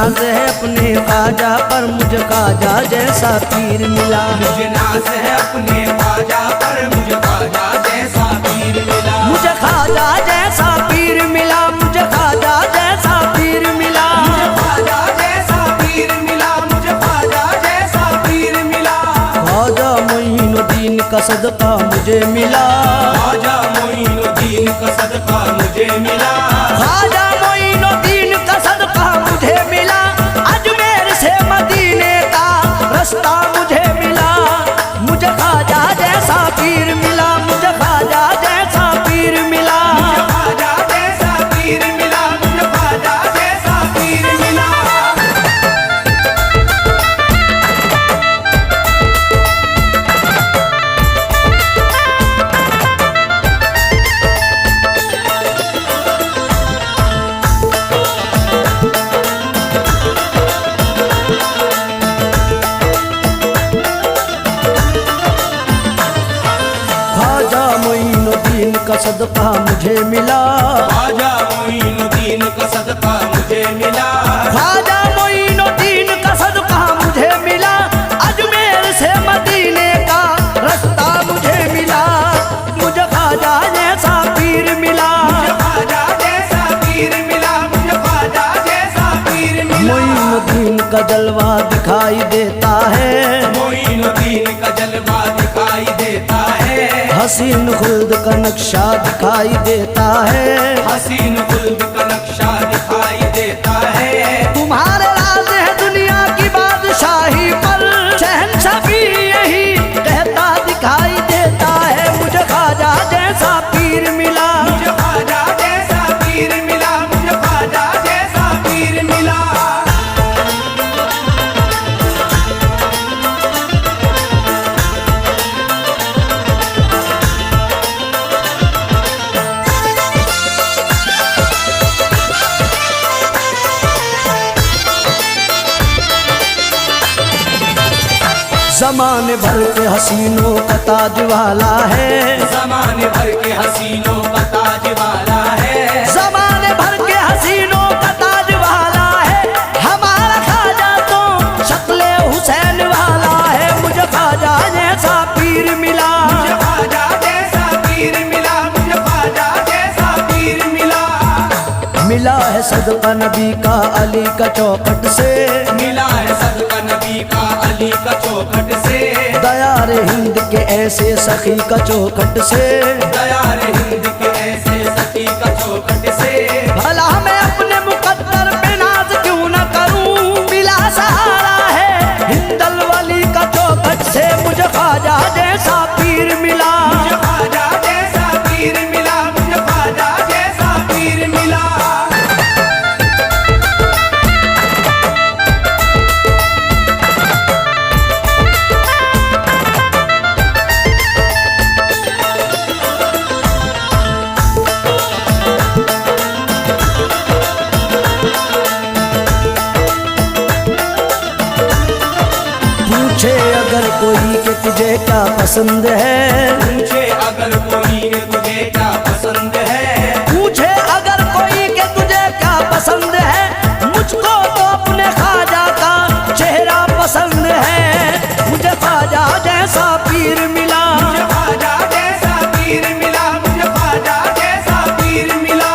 नाज है अपने ख्वाजा पर, मुझे ख्वाजा जैसा पीर मिला। मुझे नाज है अपने ख्वाजा पर, मुझे ख्वाजा जैसा पीर मिला। मुझे ख्वाजा जैसा पीर मिला, मुझे ख्वाजा जैसा पीर मिला। मुझे ख्वाजा जैसा पीर मिला, मुझे ख्वाजा जैसा पीर मिला। ख्वाजा मोइनुद्दीन का सदका मुझे मिला। ख्वाजा मोइनुद्दीन का सदका मुझे मिला। ख्वाजा मोइनुद्दीन का सदका मुझे मिला। अजमेर से मदीने का रास्ता मुझे मिला। मुझे ख्वाजा जैसा पीर मिला, मुझे ख्वाजा जैसा पीर मिला। मुझे ख्वाजा जैसा पीर मिला, मुझे ख्वाजा जैसा पीर मिला। ख्वाजा मोइनुद्दीन का सदका मुझे मिला। ख्वाजा मोइनुद्दीन का सदका मुझे मिला। ख्वाजा मोइनुद्दीन का सदका मुझे मिला। अजमेर से मदीने का रास्ता मुझे मिला। मुझे ख्वाजा जैसा पीर मिला। मुझे ख्वाजा जैसा पीर मिला, मुझे ख्वाजा जैसा पीर मिला। मोइनुद्दीन का जलवा दिखाई देता है। मोइनुद्दीन का जलवा दिखाई देता है। हसीन खुल्द का नक्शा दिखाई देता है। हसीन खुल्द का नक्शा दिखाई देता है। तुम्हारे राज है दुनिया की बादशाही पर, शहंशाह भी यही कहता दिखाई देता है। मुझे ख्वाजा जैसा पीर मिला। मुझे ख्वाजा जैसा पीर मिला, मुझे ख्वाजा जैसा पीर मिला। ज़माने भर के हसीनों का ताज वाला है। ज़माने भर के हसीनों का ताज वाला है। ज़माने भर के हसीनों का ताज वाला है। हमारा ख्वाजा तो शक्ले हुसैन वाला है। मुझे ख्वाजा जैसा पीर मिला। मुझे ख्वाजा जैसा पीर मिला, मुझे ख्वाजा जैसा पीर मिला। मिला है सदका नबी का अली का चौखट से। मिला है सदका नबी का अली का चौखट से। दयार हिंद के ऐसे सखी का चौखट से। दयार हिंद के ऐसे सखी का चौखट से। भला मैं अपने मुकद्दर पे नाज क्यों न करूं। मिला सहारा है हिंदल वली का चौखट से। मुझे ख्वाजा जैसा पीर मिला। मुझे ख्वाजा जैसा पीर मिला, मुझे ख्वाजा जैसा पीर मिला। पूछे अगर कोई कि तुझे क्या पसंद है। पूछे अगर कोई कि तुझे क्या पसंद है। पूछे अगर कोई कि तुझे क्या पसंद है। मुझको तो अपने ख्वाजा का चेहरा पसंद है। मुझे ख्वाजा जैसा पीर मिला। मुझे ख्वाजा जैसा पीर मिला, मुझे ख्वाजा जैसा पीर मिला।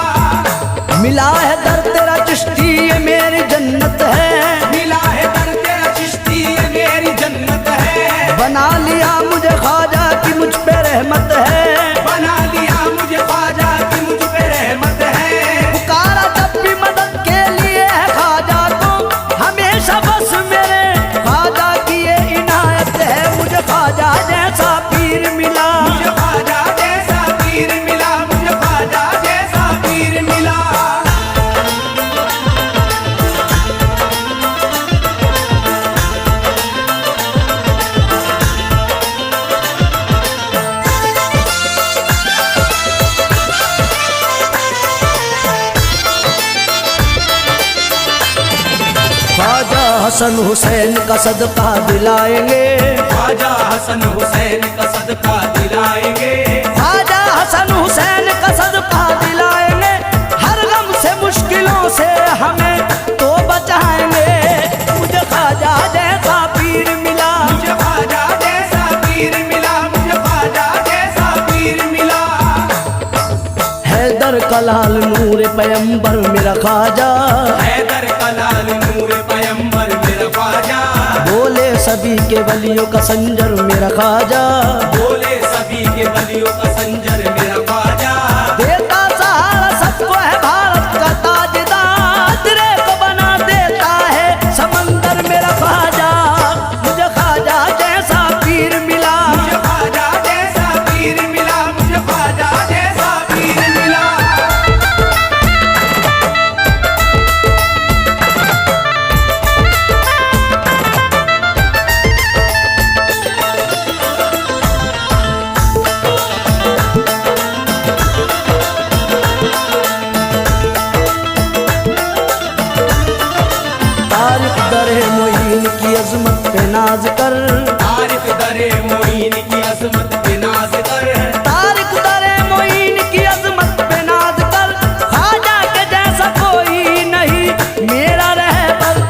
मिला है दर तेरा चिश्ती ये मेरी जन्नत है। मिला है दर तेरा चिश्ती ये मेरी जन्नत है। बना लिया मुझे ख्वाजा की मुझ पे रहमत है। बना लिया मुझे ख्वाजा की मुझ पे रहमत है। पुकारा जब भी मदद के लिए है ख्वाजा को, हमेशा बस मेरे ख्वाजा की ये इनायत है। मुझे ख्वाजा जैसा पीर मिला। मुझे ख्वाजा जैसा पीर मिला, मुझे ख्वाजा जैसा पीर मिला। ख्वाजा हसन हुसैन का सदका दिलाएंगे। ख्वाजा हसन हुसैन का सदका दिलाएंगे। ख्वाजा हसन हुसैन का सदका दिलाएंगे। हर गम से मुश्किलों से हमें तो बचाएंगे। का लाल नूर पैगंबर मेरा ख्वाजा, हैदर का लाल नूर पैगंबर मेरा ख्वाजा, बोले सभी के वलियों का संजर मेरा ख्वाजा, बोले सभी के वलियों का संजर मेरा ख्वाजा, देता सहारा सबको है भारत का ताजदार, तेरे को बना देता है समंदर मेरा ख्वाजा, मुझे ख्वाजा जैसा पीर मिला, मुझे ख्वाजा जैसा पीर मिला, मुझे ख्वाजा जैसा पीर मिला। तारिक दरे मोइन की अजमत पे नाज कर, तारिक दरे मोइन की अजमत पे नाज कर, तारिक दरे मोइन की अजमत पे नाज कर, ख्वाजा के जैसा कोई नहीं मेरा रहबर,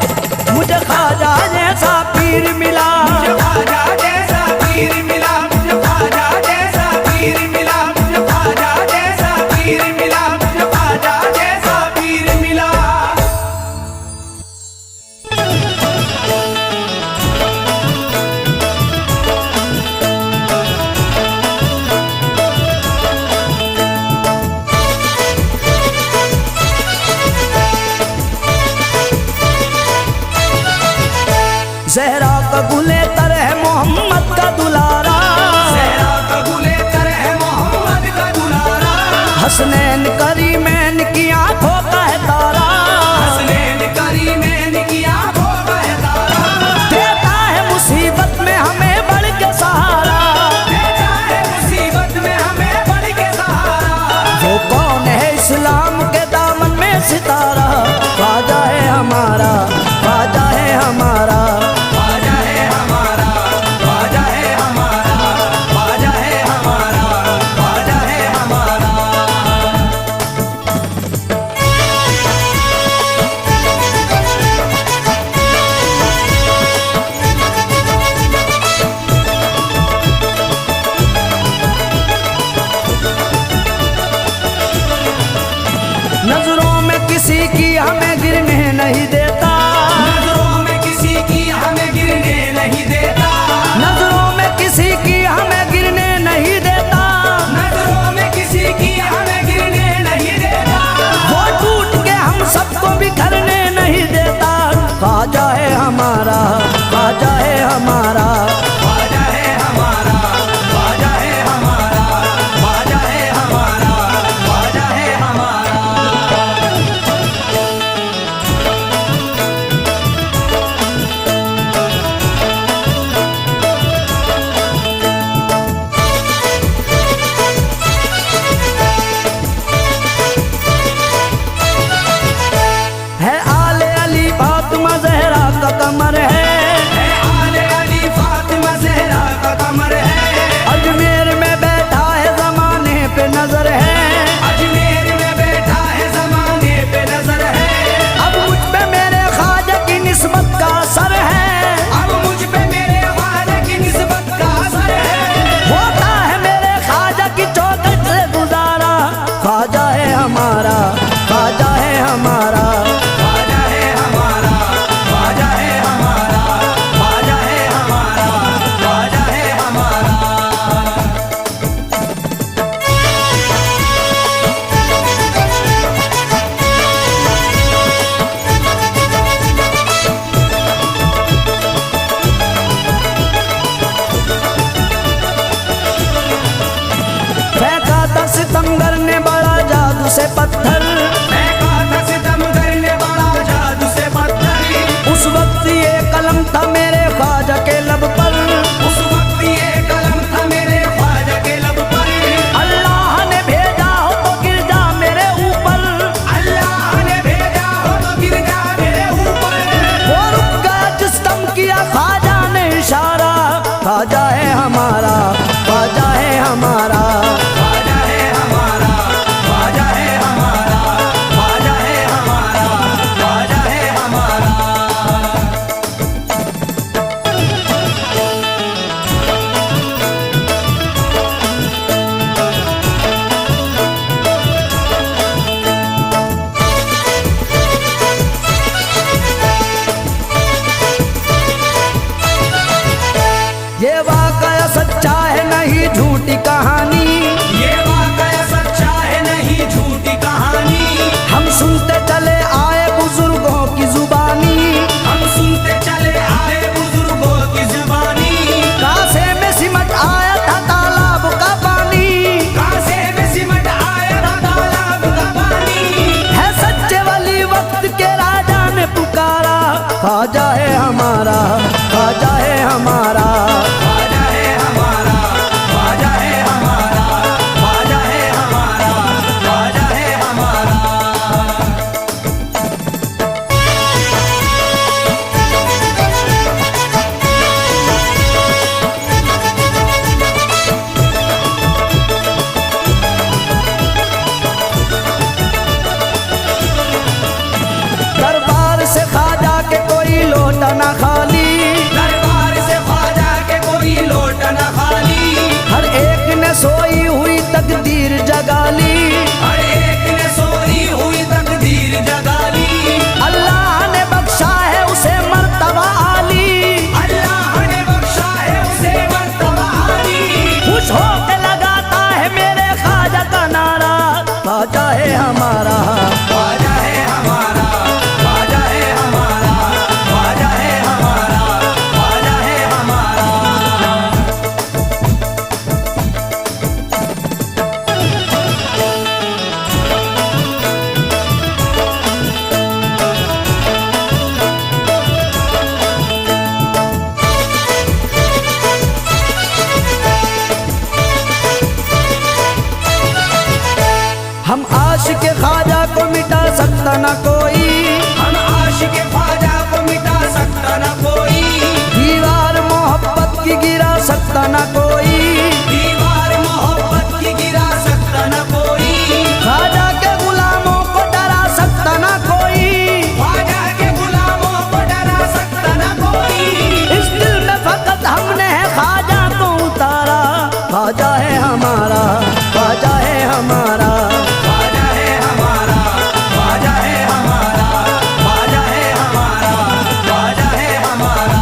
मुझे ख्वाजा जैसा पीर मिला, मुझे ख्वाजा जैसा पीर मिला, मुझे ख्वाजा जैसा पीर मिला, मुझे ख्वाजा जैसा पीर मिला, मुझे ख्वाजा जैसा पीर मिला। जहरा का गुले तर है मोहम्मद का दुलारा, सहरा का गुले तर है मोहम्मद का दुलारा, हसनैन करीमैन की आंखों का है तारा, हसनैन करीमैन की आंखों का है तारा, देता है मुसीबत में हमें बढ़ के सहारा, देता है मुसीबत में हमें बढ़ के सहारा। वो कौन है इस्लाम के दामन में सितारा, ख्वाजा है हमारा, ख्वाजा है हमारा, ख्वाजा है हमारा, ख्वाजा है हमारा, ख्वाजा है हमारा, ख्वाजा है हमारा। नजरों में किसी की हमें गिरने नहीं देता, नजरों में किसी की हमें गिरने नहीं देता, नजरों में किसी की हमें गिरने नहीं देता, नजरों में किसी की हमें गिरने नहीं देता। वो टूट के हम सबको बिखरने नहीं देता, ख्वाजा है हमारा, ख्वाजा है हमारा, ख्वाजा है हमारा, ख्वाजा है हमारा, ख्वाजा है हमारा, ख्वाजा है हमारा। है आले अली फातिमा ज़हरा का कमर है, है आले अली फातिमा ज़हरा का कमर है, अजमेर में बैठा है जमाने पे नजर है, अजमेर में बैठा है ज़माने पे नजर है, अब मुझ पे मेरे ख्वाजा की निस्बत का असर है, अब मुझ पे मेरे ख्वाजा की निस्बत का असर है। होता है मेरे ख्वाजा की चौखट से गुजारा, ख्वाजा है हमारा, ख्वाजा है हमारा, ख्वाजा है हमारा, ख्वाजा है हमारा, ख्वाजा है हमारा, ख्वाजा है हमारा। फेंका था सितमगर ने बड़ा जादू से पत्थर, फेंका था सितमगर ने बड़ा जादू से पत्थर, उस वक्त ये कलम था मेरे ख्वाजा के लब पर, उस वक्त ये कलम था मेरे ख्वाजा के लब पर, अल्लाह ने भेजा हो तो गिर जा मेरे ऊपर, अल्लाह ने भेजा हो तो गिर जा मेरे ऊपर। वो रुक गया जिस दम किया ख्वाजा ने इशारा, ख्वाजा है हमारा, ख्वाजा है हमारा, ख्वाजा है हमारा, ख्वाजा है हमारा, जगा ली। हर एक ने सोई हुई तकदीर जगा ली। अल्लाह ने बख्शा है उसे मर्तबा आली। अल्लाह ने बख्शा है उसे मर्तबा आली। खुश होके लगाता है मेरे ख्वाजा का नारा, ख्वाजा है हमारा, ख्वाजा है हमारा, ख्वाजा है हमारा, ख्वाजा है हमारा, ख्वाजा है हमारा। हम आशिक ख्वाजा को मिटा सकता न कोई, हम आशिक ख्वाजा को मिटा सकता न कोई। दीवार मोहब्बत की गिरा सकता न कोई, दीवार मोहब्बत की गिरा सकता न कोई। ख्वाजा के गुलामों को डरा सकता न कोई, ख्वाजा के गुलामों को डरा सकता न कोई। इस दिल में फकत हमने है ख्वाजा को उतारा, ख्वाजा है हमारा, ख्वाजा है हमारा, ख्वाजा है हमारा, ख्वाजा है हमारा, ख्वाजा है हमारा, ख्वाजा है हमारा।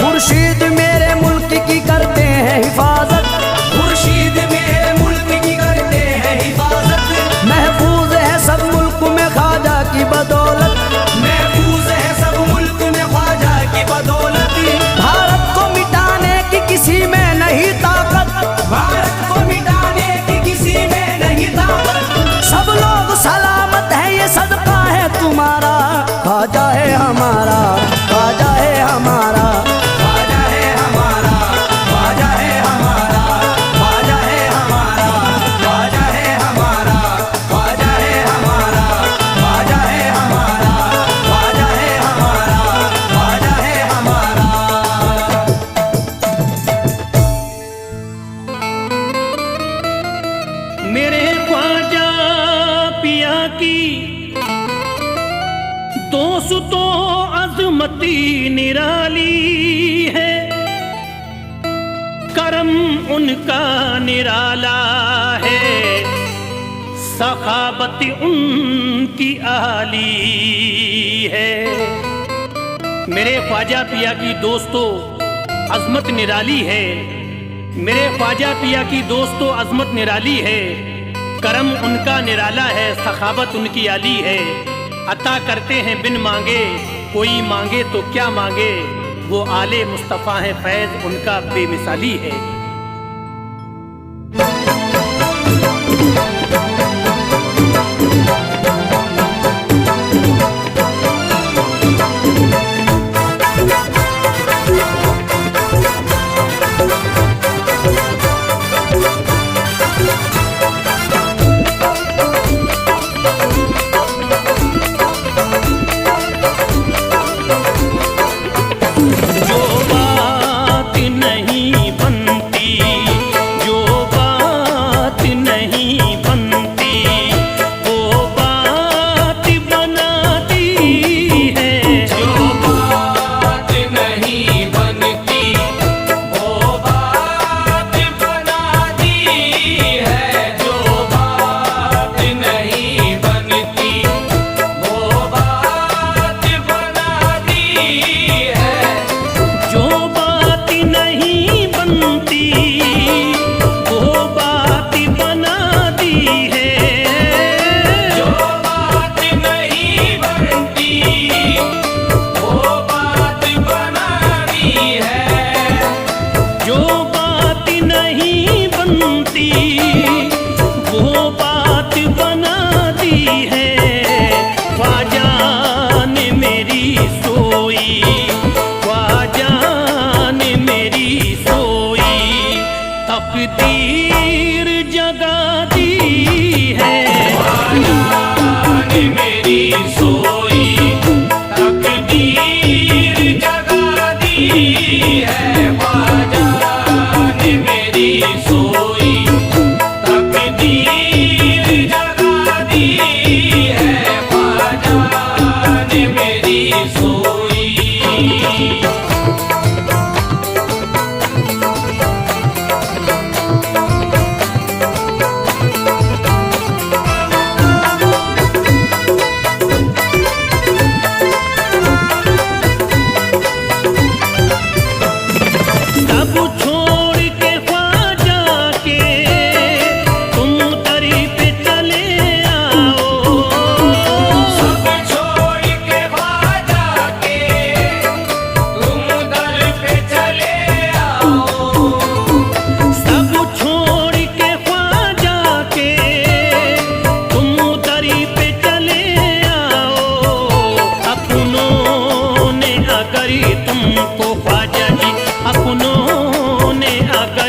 मुर्शीद मेरे मुल्क की करते हैं हिफाजत, मुर्शीद मेरे मुल्क की करते हैं हिफाजत। महफूज है सब मुल्क में ख्वाजा की बदौलत, महफूज है सब मुल्क में ख्वाजा की बदौलत। भारत को मिटाने की किसी में नहीं ताकत, भारत को मिटाने की किसी में नहीं ताकत। सब लोग सलामत है ये सदका है तुम्हारा, ख्वाजा है हमारा, ख्वाजा है हमारा, ख्वाजा है हमारा, ख्वाजा है हमारा, ख्वाजा है हमारा, ख्वाजा है हमारा, ख्वाजा है हमारा, ख्वाजा है हमारा, ख्वाजा है हमारा, ख्वाजा है हमारा। मेरे ख्वाजा पिया की दोस्तों अजमती निराली है, करम उनका निराला है, सखावत उनकी आली है। मेरे ख्वाजा पिया की दोस्तों अजमत निराली है, मेरे ख्वाजा पिया की दोस्तों अजमत निराली है, करम उनका निराला है, सखावत उनकी आली है। अता करते हैं बिन मांगे, कोई मांगे तो क्या मांगे, वो आले मुस्तफ़ा है, फैज़ उनका बेमिसाली है। तकदीर जगा दी है ने मेरी सोई, तकदीर जगा दी है ख्वाजा ने मेरी सोई।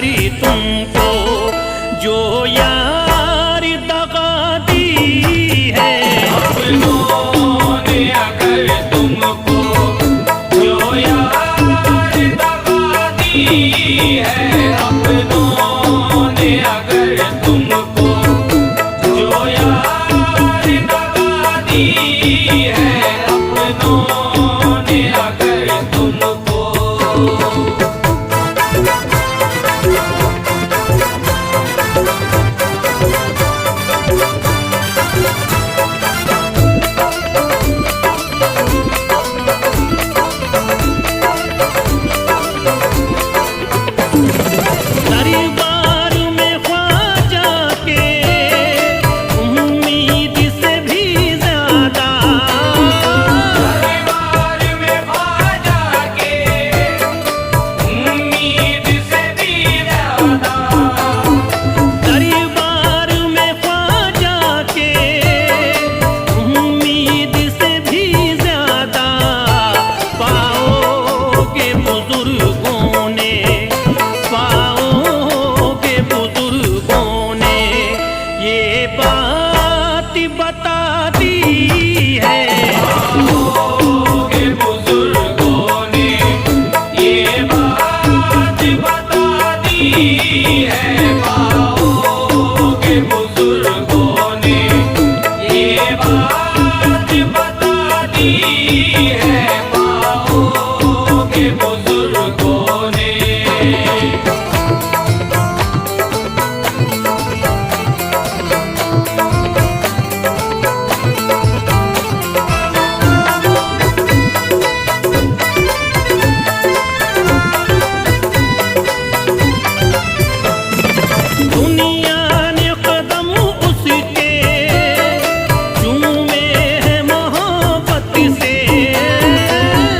करी तुमको जो यार दगा दी है। अपनों ने अगर तुमको जो यार दगा दी है, अपनों ने अगर तुमको जो यार दगा दी है, अपनों ने अगर तुमको दरबार में ख्वाजा के उम्मीद से भी ज्यादा, दरबार में ख्वाजा के उम्मीद से भी ज्यादा, दरबार में ख्वाजा के उम्मीद से भी ज्यादा पाओगे बुजुर्गों ने, पाओगे बुजुर्गों ने ये बात बता दी है। के बुजुर्गों ने ये बात बता दी है, पाओ के बुजुर्गों ने ये बात बता दी है, पाओ के बुजुर्गों ने। दुनिया ने कदम उसके चूमे हैं मोहब्बत से,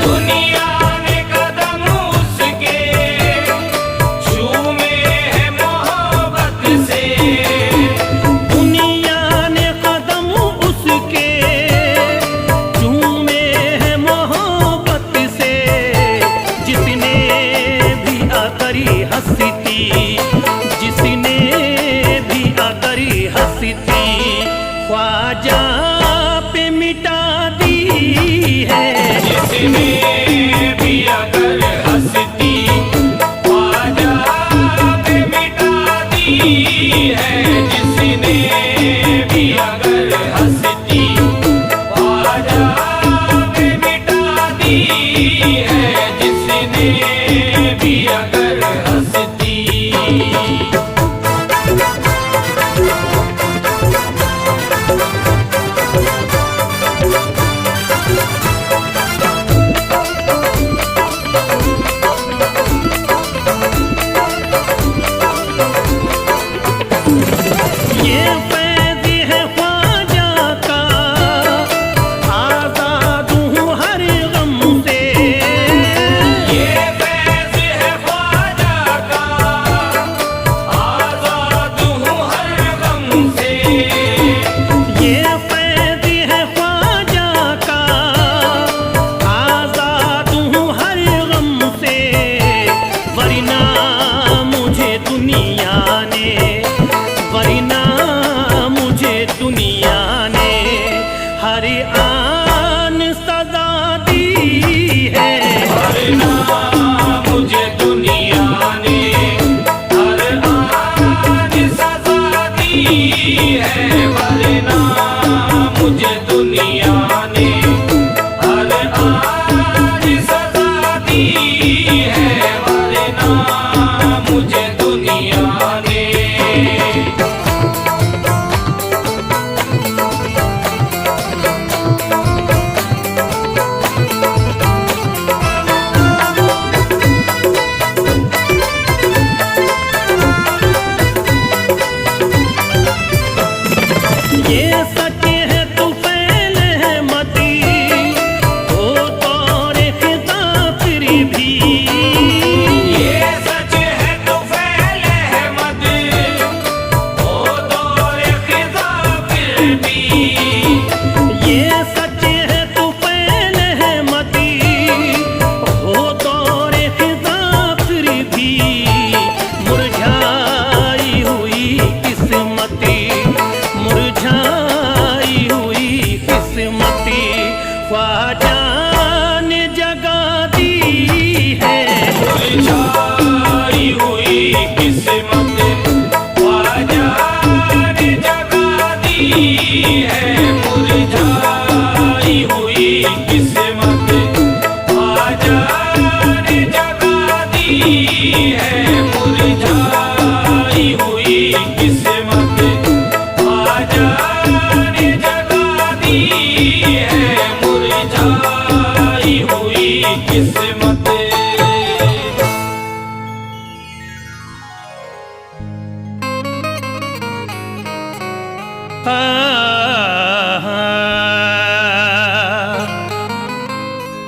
दुनिया ने कदम उसके चूमे हैं मोहब्बत से, दुनिया ने कदम उसके चूमे हैं मोहब्बत से। जिसने भी आकरी हंसती, जिसने भी आकरी हंसती ख्वाजा पे मिटा दी है। जिसने भी अगर हंसती ख्वाजा पे मिटा दी है, जिसने भी अगर हंसती ख्वाजा पे मिटा दी है, जिसने भी अगर हंसती। ये फैज़ है ख्वाजा का, आज़ाद हूँ हर गम से। ये फैज़ है ख्वाजा का,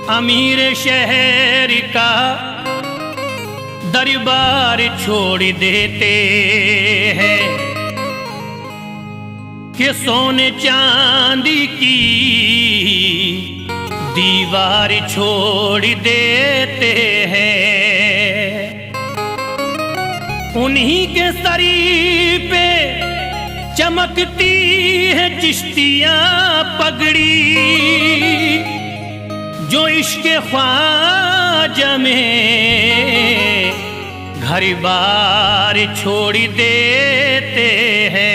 अमीर शहर का दरबार छोड़ देते हैं कि सोने चांदी की दीवार छोड़ देते हैं। उन्हीं के सरी पे चमकती है चिश्तियां पगड़ी, जो इश्क ख्वाजा में घर बार छोड़ देते हैं।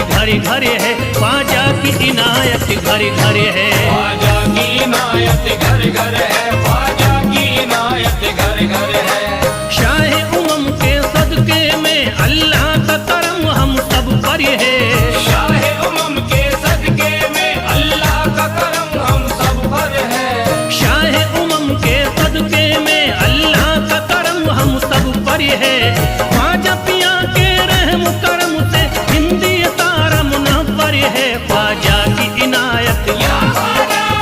घरे घरे है ख्वाजा की इनायत, घरे घरे है ख्वाजा की इनायत, घर घर है ख्वाजा की इनायत, घर घर है। शाहे उमम के सदके में अल्लाह का करम हम सब पर है। शाहे उमम के सदके में अल्लाह का करम हम सब पर है। शाहे उमम के सदके में अल्लाह का करम हम सब पर है। ख्वाजा पिया के रहम करम से हिंदी सारा मुनव्वर है। ख्वाजा की इनायत,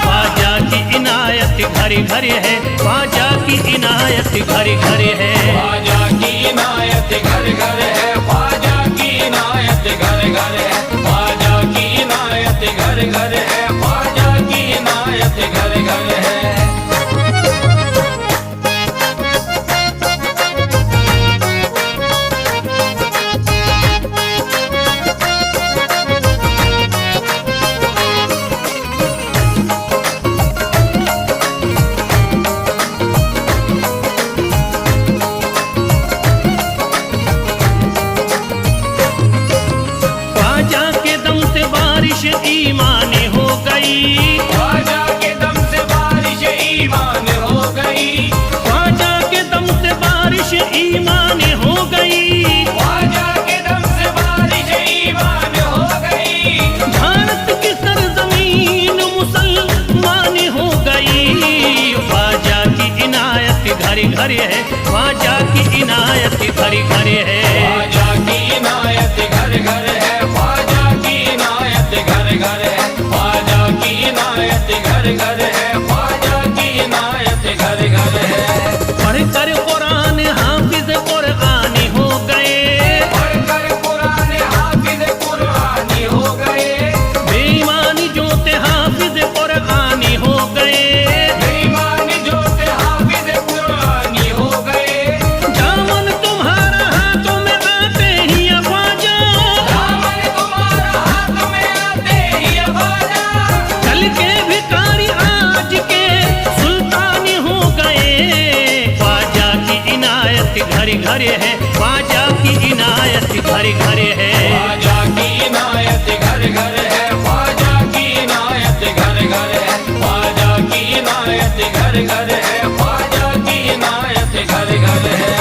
ख्वाजा की इनायत घरे घरे है। ख्वाजा की इनायत घरे घरे है। ख्वाजा की इनायत घर घर है। ख्वाजा की इनायत घर घर है। ख्वाजा की इनायत घर घर है। ख्वाजा की इनायत घर घर है। ईमान हो गई, ख्वाजा के दम से बारिश ईमान हो गई। ख्वाजा के दम से बारिश ईमान हो गई। ख्वाजा के दम से बारिश ईमान हो गई। भारत की सरजमीन मुसलमान हो गई। ख्वाजा की इनायत घरे घरे है। ख्वाजा की इनायत घरे घरे है। ख्वाजा की इनायत घर घर है। ख्वाजा की इनायत घर घर है। ख्वाजा की इनायत घर घर है। ख्वाजा की इनायत घर घर है। पढ़कर कुरान हाफिज कुरानी हो गए। पढ़कर कुरान हाफिज कुरानी हो गए। बेईमानी जो थे हाफिज कुरानी हो गए। बेईमानी जो थे हाफिज कुरानी हो गए। दामन तुम्हारा हाथों में आते ही ख्वाजा, दामन तुम्हारा हाथ में आते ही ख्वाजा। कल के भिखारी आज के सुल्तान हो गए। ख्वाजा की इनायत घरे घरे है। ख्वाजा की इनायत घरे घरे है। ख्वाजा की इनायत घर घर है। ख्वाजा की इनायत घर घर है। ख्वाजा की इनायत घर घर है। ख्वाजा की इनायत घर घर है।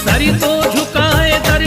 सर तो झुकाए दर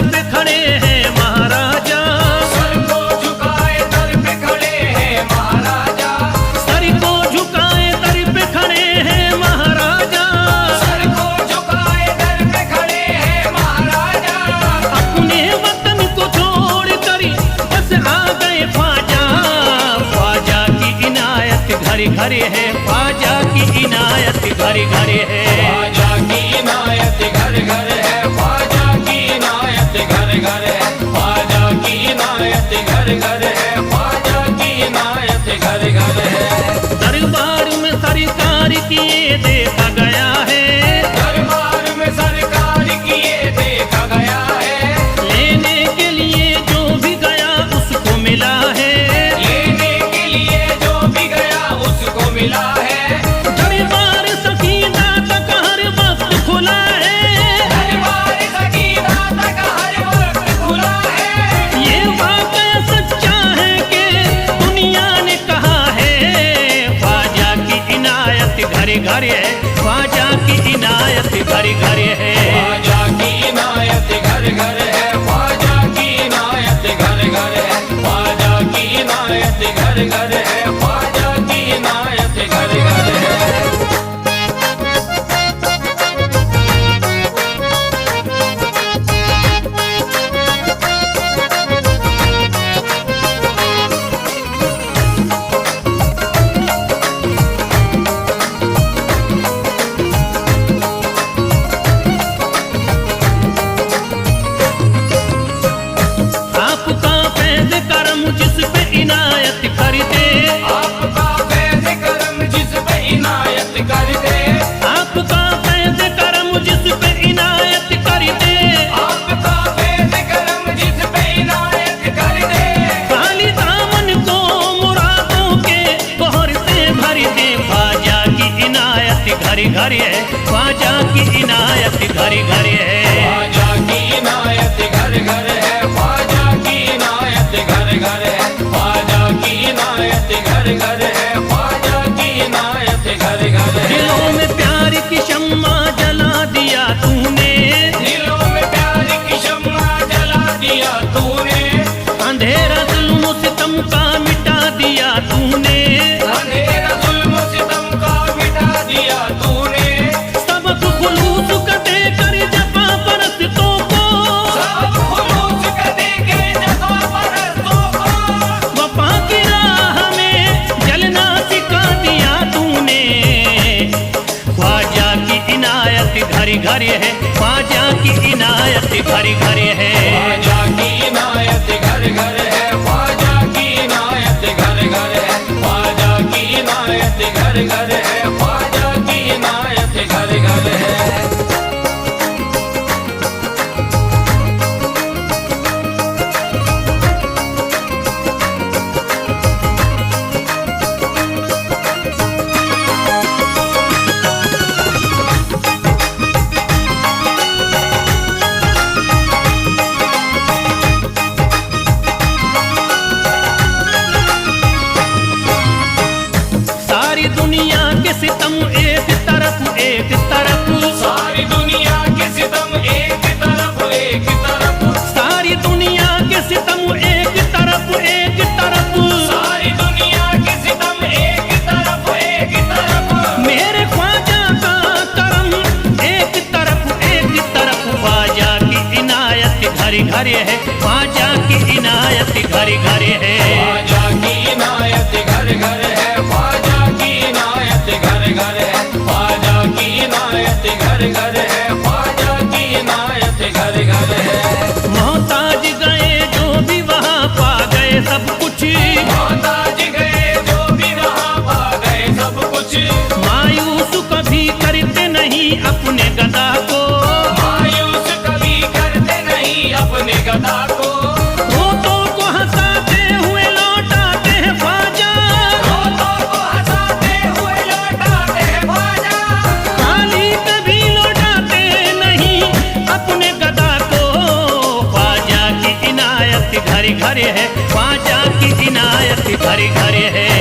घर है, ख्वाजा की इनायत घर घर है। ख्वाजा की इनायत घर घर है, ख्वाजा की इनायत घर घर है, ख्वाजा की इनायत घर घर है, ख्वाजा की इनायत घर घर है। दरबार में सरकार की ये देखा गया है, दरबार में सरकार की ये देखा गया है, लेने के लिए जो भी गया उसको मिला है, लेने के लिए जो भी गया उसको मिला है। दरबार सकीना तक हर वक्त खुला है, दरबार सकीना तक हर वक्त खुला है। ये वाकया सच्चा है कि दुनिया ने कहा है, ख्वाजा की इनायत घर घर है, ख्वाजा की इनायत घर घर है। ख्वाजा की इनायत घर घर है, ख्वाजा की इनायत घर घर है, ख्वाजा की इनायत घर घर है, ख्वाजा की इनायत घर घर है। आपका फैज़ करम जिस पे इनायत कर दे, आपका फैज़ करम जिस पे इनायत कर दे, आपका फैज़ करम जिस पे इनायत कर दे, आपका फैज़ करम जिस पे इनायत कर दे। खाली दामन को मुरादों के बहर से भर दे, ख्वाजा की इनायत घर घर है, ख्वाजा की इनायत घर घर है। ख्वाजा की इनायत घर घर है, ख्वाजा की इनायत घर घर है, ख्वाजा की इनायत घर घर है, ख्वाजा की इनायत घर घर है। दिलों में प्यार की शम्मा जला दिया तूने, दिलों में प्यार की शम्मा जला दिया तूने, अंधेरा जुल्म सितम का मिटा दिया तूने, अंधेरा जुल्म सितम का मिटा दिया तूने, सबक खुलूस का देकर जफा परस्तों को, सब खुलूस का देके जफा परस्तों को, वफा की राह में जलना सिखा दिया तूने। ख्वाजा की इनायत घर घर है, ख्वाजा की इनायत घर घर है। ख्वाजा की इनायत घर घर है, ख्वाजा की इनायत घर घर है, ख्वाजा की इनायत घर घर है, ख्वाजा की इनायत घर घर है। सारी दुनिया के सितम एक तरफ एक तरफ, सारी दुनिया के सितम एक तरफ एक तरफ, सारी दुनिया के सितम एक तरफ एक तरफ, सारी दुनिया के सितम एक तरफ एक तरफ। मेरे ख्वाजा का करम एक तरफ, ख्वाजा की इनायत घर घर है, ख्वाजा की इनायत घर घर है। ख्वाजा की इनायत घर घर है, ख्वाजा की इनायत घर घर है, ख्वाजा की इनायत घर घर है, ख्वाजा की इनायत घर घर है। मोहताज गए जो भी वहाँ पा गए सब कुछ, मोहताज गए जो भी वहाँ पा गए सब कुछ, मायूस कभी करते नहीं अपने गदा को, मायूस कभी करते नहीं अपने गदा को, रोतों को हंसाते हुए लौटाते हैं ख्वाजा, रोतों को हंसाते हुए लौटाते हैं ख्वाजा, खाली कभी लौटाते नहीं अपने गदा को। ख्वाजा की इनायत घर घर है, ख्वाजा की इनायत घर घर है।